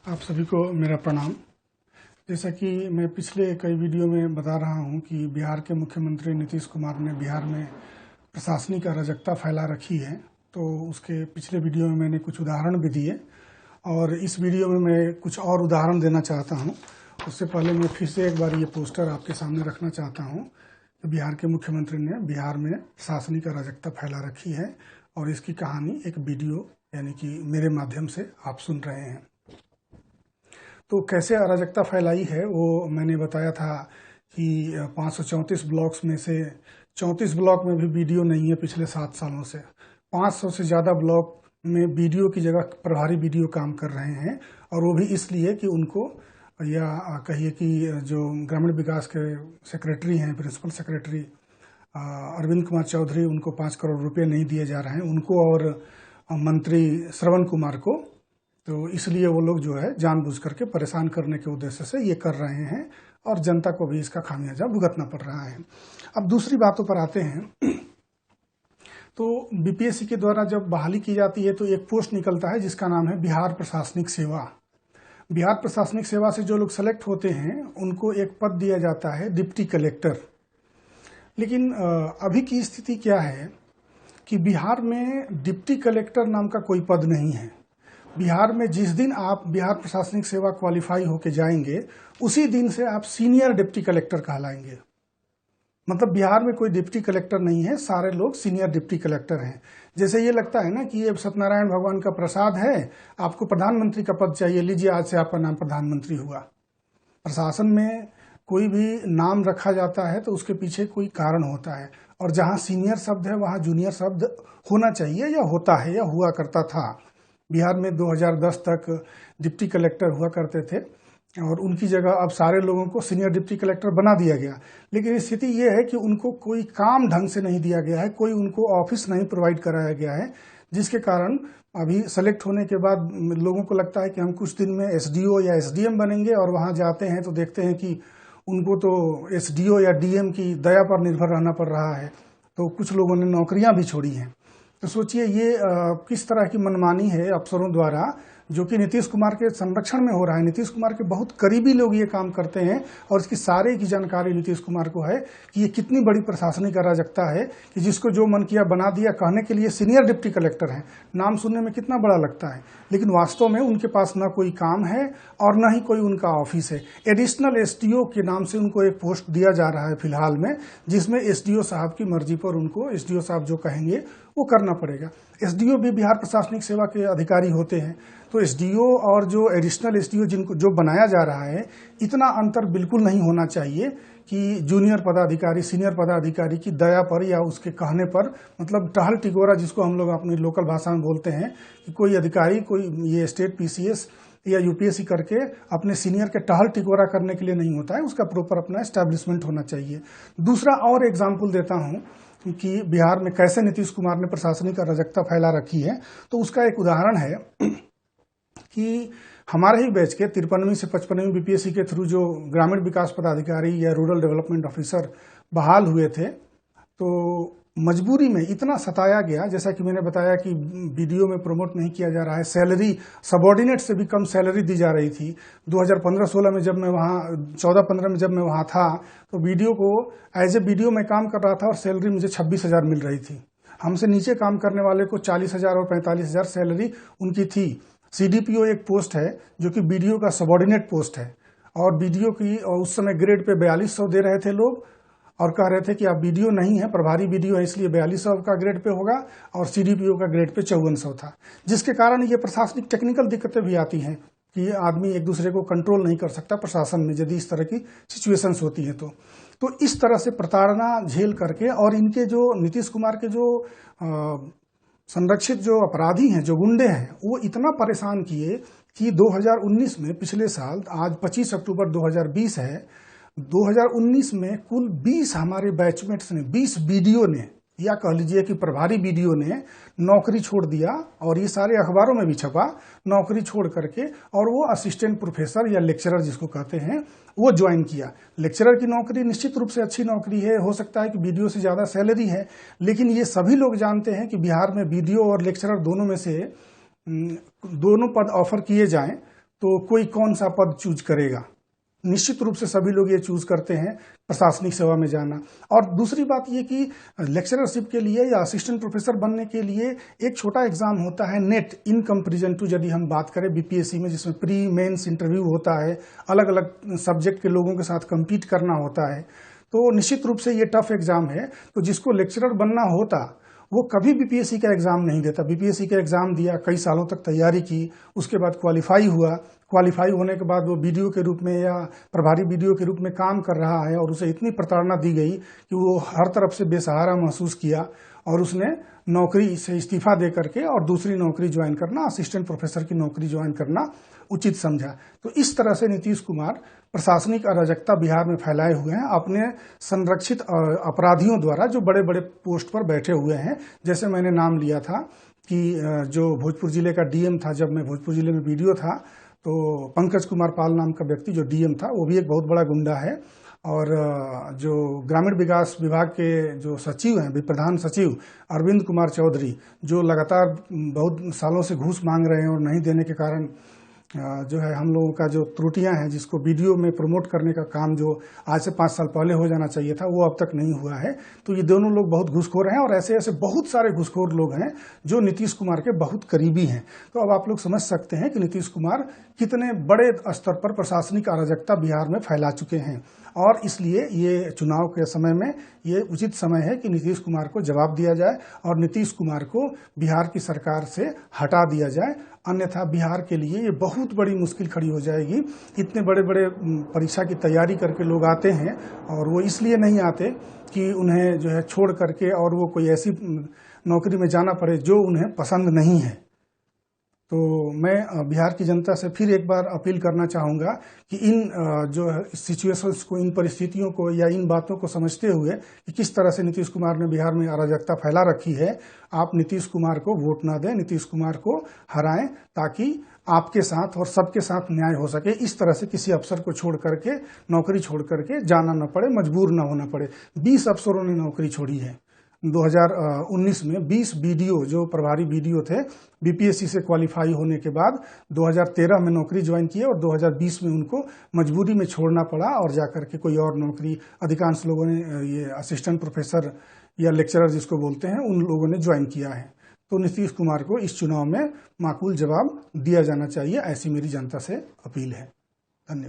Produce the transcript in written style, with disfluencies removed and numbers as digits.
आप सभी को मेरा प्रणाम। जैसा कि मैं पिछले कई वीडियो में बता रहा हूं कि बिहार के मुख्यमंत्री नीतीश कुमार ने बिहार में प्रशासनिक अराजकता फैला रखी है। तो उसके पिछले वीडियो में मैंने कुछ उदाहरण भी दिए और इस वीडियो में मैं कुछ और उदाहरण देना चाहता हूं। उससे पहले मैं फिर से एक बार ये पोस्टर आपके सामने रखना चाहता हूं कि बिहार के मुख्यमंत्री ने बिहार में प्रशासनिक अराजकता फैला रखी है और इसकी कहानी एक वीडियो यानी कि मेरे माध्यम से आप सुन रहे हैं। तो कैसे अराजकता फैलाई है वो मैंने बताया था कि 534 ब्लॉक्स में से 34 ब्लॉक में भी वीडियो नहीं है पिछले 7 सालों से। 500 से ज़्यादा ब्लॉक में वीडियो की जगह प्रभारी वीडियो काम कर रहे हैं और वो भी इसलिए कि उनको या कहिए कि जो ग्रामीण विकास के सेक्रेटरी हैं, प्रिंसिपल सेक्रेटरी अरविंद कुमार चौधरी, उनको 5 करोड़ रुपए नहीं दिए जा रहे हैं उनको और मंत्री श्रवण कुमार को। तो इसलिए वो लोग जो है जानबूझ करके परेशान करने के उद्देश्य से ये कर रहे हैं और जनता को भी इसका खामियाजा भुगतना पड़ रहा है। अब दूसरी बातों पर आते हैं। तो बीपीएससी के द्वारा जब बहाली की जाती है तो एक पोस्ट निकलता है जिसका नाम है बिहार प्रशासनिक सेवा। बिहार प्रशासनिक सेवा से जो लोग सेलेक्ट होते हैं उनको एक पद दिया जाता है डिप्टी कलेक्टर। लेकिन अभी की स्थिति क्या है कि बिहार में डिप्टी कलेक्टर नाम का कोई पद नहीं है। बिहार में जिस दिन आप बिहार प्रशासनिक सेवा क्वालिफाई होके जाएंगे उसी दिन से आप सीनियर डिप्टी कलेक्टर कहलाएंगे। मतलब बिहार में कोई डिप्टी कलेक्टर नहीं है, सारे लोग सीनियर डिप्टी कलेक्टर हैं। जैसे ये लगता है ना कि ये सत्यनारायण भगवान का प्रसाद है, आपको प्रधानमंत्री का पद चाहिए, लीजिए आज से आपका नाम प्रधानमंत्री हुआ। प्रशासन में कोई भी नाम रखा जाता है तो उसके पीछे कोई कारण होता है और जहाँ सीनियर शब्द है वहाँ जूनियर शब्द होना चाहिए या होता है या हुआ करता था। बिहार में 2010 तक डिप्टी कलेक्टर हुआ करते थे और उनकी जगह अब सारे लोगों को सीनियर डिप्टी कलेक्टर बना दिया गया। लेकिन स्थिति ये है कि उनको कोई काम ढंग से नहीं दिया गया है, कोई उनको ऑफिस नहीं प्रोवाइड कराया गया है, जिसके कारण अभी सेलेक्ट होने के बाद लोगों को लगता है कि हम कुछ दिन में एसडीओ या एसडीएम बनेंगे और वहाँ जाते हैं तो देखते हैं कि उनको तो एसडीओ या डीएम की दया पर निर्भर रहना पड़ रहा है। तो कुछ लोगों ने नौकरियां भी छोड़ी हैं। तो सोचिए ये किस तरह की मनमानी है अफसरों द्वारा, जो कि नीतीश कुमार के संरक्षण में हो रहा है। नीतीश कुमार के बहुत करीबी लोग ये काम करते हैं और इसकी सारे की जानकारी नीतीश कुमार को है कि ये कितनी बड़ी प्रशासनिक अराजकता है कि जिसको जो मन किया बना दिया। कहने के लिए सीनियर डिप्टी कलेक्टर हैं, नाम सुनने में कितना बड़ा लगता है, लेकिन वास्तव में उनके पास ना कोई काम है और ना ही कोई उनका ऑफिस है। एडिशनल एसडीओ के नाम से उनको एक पोस्ट दिया जा रहा है फिलहाल में, जिसमें एसडीओ साहब की मर्जी पर उनको एसडीओ साहब जो कहेंगे वो करना पड़ेगा। एसडीओ भी बिहार प्रशासनिक सेवा के अधिकारी होते हैं। तो एसडीओ और जो एडिशनल एसडीओ जिनको जो बनाया जा रहा है, इतना अंतर बिल्कुल नहीं होना चाहिए कि जूनियर पदाधिकारी सीनियर पदाधिकारी की दया पर या उसके कहने पर, मतलब टहल टिकोरा जिसको हम लोग अपनी लोकल भाषा में बोलते हैं कि कोई अधिकारी कोई ये स्टेट पीसीएस या यूपीएससी करके अपने सीनियर के टहल टिकोरा करने के लिए नहीं होता है, उसका प्रॉपर अपना एस्टैब्लिशमेंट होना चाहिए। दूसरा और एग्जाम्पल देता हूँ कि बिहार में कैसे नीतीश कुमार ने प्रशासनिक अराजकता फैला रखी है। तो उसका एक उदाहरण है कि हमारे ही बैच के 53वीं से 55वीं बीपीएससी के थ्रू जो ग्रामीण विकास पदाधिकारी या रूरल डेवलपमेंट ऑफिसर बहाल हुए थे, तो मजबूरी में इतना सताया गया, जैसा कि मैंने बताया कि वीडियो में प्रमोट नहीं किया जा रहा है, सैलरी सबॉर्डिनेट से भी कम सैलरी दी जा रही थी। 2015-16 में जब मैं वहाँ 14-15 में जब मैं वहाँ था तो वीडियो को एज ए वीडियो में काम कर रहा था और सैलरी मुझे 26,000 मिल रही थी। हमसे नीचे काम करने वाले को 40,000 और 45,000 सैलरी उनकी थी। सीडीपीओ एक पोस्ट है जो कि वीडियो का सबॉर्डिनेट पोस्ट है और वीडियो की उस समय ग्रेड पे 4200 दे रहे थे लोग और कह रहे थे कि आप वीडियो नहीं है, प्रभारी वीडियो है, इसलिए 4200 का ग्रेड पे होगा और सीडीपीओ का ग्रेड पे 5400 था, जिसके कारण ये प्रशासनिक टेक्निकल दिक्कतें भी आती हैं कि आदमी एक दूसरे को कंट्रोल नहीं कर सकता प्रशासन में यदि इस तरह की सिचुएशंस होती हैं। तो इस तरह से प्रताड़ना झेल करके और इनके जो नीतीश कुमार के जो संरक्षित जो अपराधी हैं, जो गुंडे हैं, वो इतना परेशान किए कि 2019 में, पिछले साल, आज 25 अक्टूबर 2020 है, 2019 में कुल 20 हमारे बैचमेट्स ने, 20 बीडीओ ने या कह लीजिए कि प्रभारी बीडीओ ने नौकरी छोड़ दिया और ये सारे अखबारों में भी छपा, नौकरी छोड़ करके और वो असिस्टेंट प्रोफेसर या लेक्चरर जिसको कहते हैं वो ज्वाइन किया। लेक्चरर की नौकरी निश्चित रूप से अच्छी नौकरी है, हो सकता है कि बीडीओ से ज़्यादा सैलरी है, लेकिन ये सभी लोग जानते हैं कि बिहार में बीडीओ और लेक्चरर दोनों में से दोनों पद ऑफर किए जाएं तो कोई कौन सा पद चूज करेगा? निश्चित रूप से सभी लोग ये चूज करते हैं प्रशासनिक सेवा में जाना। और दूसरी बात ये कि लेक्चररशिप के लिए या असिस्टेंट प्रोफेसर बनने के लिए एक छोटा एग्जाम होता है नेट, इन कंपेरिजन टू यदि हम बात करें बीपीएससी में, जिसमें प्री मेंस इंटरव्यू होता है, अलग अलग सब्जेक्ट के लोगों के साथ compete करना होता है। तो निश्चित रूप से ये टफ एग्जाम है। तो जिसको लेक्चरर बनना होता वो कभी बीपीएससी का एग्जाम नहीं देता। बीपीएससी का एग्जाम दिया, कई सालों तक तैयारी की, उसके बाद क्वालिफाई हुआ, क्वालिफाई होने के बाद वो बीडीओ के रूप में या प्रभारी बीडीओ के रूप में काम कर रहा है और उसे इतनी प्रताड़ना दी गई कि वो हर तरफ से बेसहारा महसूस किया और उसने नौकरी से इस्तीफा दे करके और दूसरी नौकरी ज्वाइन करना, असिस्टेंट प्रोफेसर की नौकरी ज्वाइन करना उचित समझा। तो इस तरह से नीतीश कुमार प्रशासनिक अराजकता बिहार में फैलाए हुए हैं अपने संरक्षित अपराधियों द्वारा, जो बड़े बड़े पोस्ट पर बैठे हुए हैं। जैसे मैंने नाम लिया था कि जो भोजपुर जिले का डीएम था, जब मैं भोजपुर जिले में बीडीओ था, तो पंकज कुमार पाल नाम का व्यक्ति जो डीएम था, वो भी एक बहुत बड़ा गुंडा है। और जो ग्रामीण विकास विभाग के जो सचिव हैं, प्रधान सचिव अरविंद कुमार चौधरी, जो लगातार बहुत सालों से घूस मांग रहे हैं और नहीं देने के कारण जो है हम लोगों का जो त्रुटियां हैं, जिसको वीडियो में प्रमोट करने का काम जो आज से 5 साल पहले हो जाना चाहिए था, वो अब तक नहीं हुआ है। तो ये दोनों लोग बहुत घूसखोर हैं और ऐसे ऐसे बहुत सारे घूसखोर लोग हैं जो नीतीश कुमार के बहुत करीबी हैं। तो अब आप लोग समझ सकते हैं कि नीतीश कुमार कितने बड़े स्तर पर प्रशासनिक अराजकता बिहार में फैला चुके हैं। और इसलिए ये चुनाव के समय में ये उचित समय है कि नीतीश कुमार को जवाब दिया जाए और नीतीश कुमार को बिहार की सरकार से हटा दिया जाए। अन्यथा बिहार के लिए ये बहुत बड़ी मुश्किल खड़ी हो जाएगी। इतने बड़े बड़े परीक्षा की तैयारी करके लोग आते हैं और वो इसलिए नहीं आते कि उन्हें जो है छोड़ करके और वो कोई ऐसी नौकरी में जाना पड़े जो उन्हें पसंद नहीं है। तो मैं बिहार की जनता से फिर एक बार अपील करना चाहूँगा कि इन जो सिचुएशंस को, इन परिस्थितियों को या इन बातों को समझते हुए कि किस तरह से नीतीश कुमार ने बिहार में अराजकता फैला रखी है, आप नीतीश कुमार को वोट ना दें, नीतीश कुमार को हराएं, ताकि आपके साथ और सबके साथ न्याय हो सके। इस तरह से किसी अफसर को छोड़ करके, नौकरी छोड़ करके जाना न पड़े, मजबूर न होना पड़े। 20 अफसरों ने नौकरी छोड़ी है 2019 में। 20 बीडीओ जो प्रभारी बीडीओ थे, बीपीएससी से क्वालिफाई होने के बाद 2013 में नौकरी ज्वाइन किए और 2020 में उनको मजबूरी में छोड़ना पड़ा और जाकर के कोई और नौकरी, अधिकांश लोगों ने ये असिस्टेंट प्रोफेसर या लेक्चरर जिसको बोलते हैं, उन लोगों ने ज्वाइन किया है। तो नीतीश कुमार को इस चुनाव में माकूल जवाब दिया जाना चाहिए, ऐसी मेरी जनता से अपील है।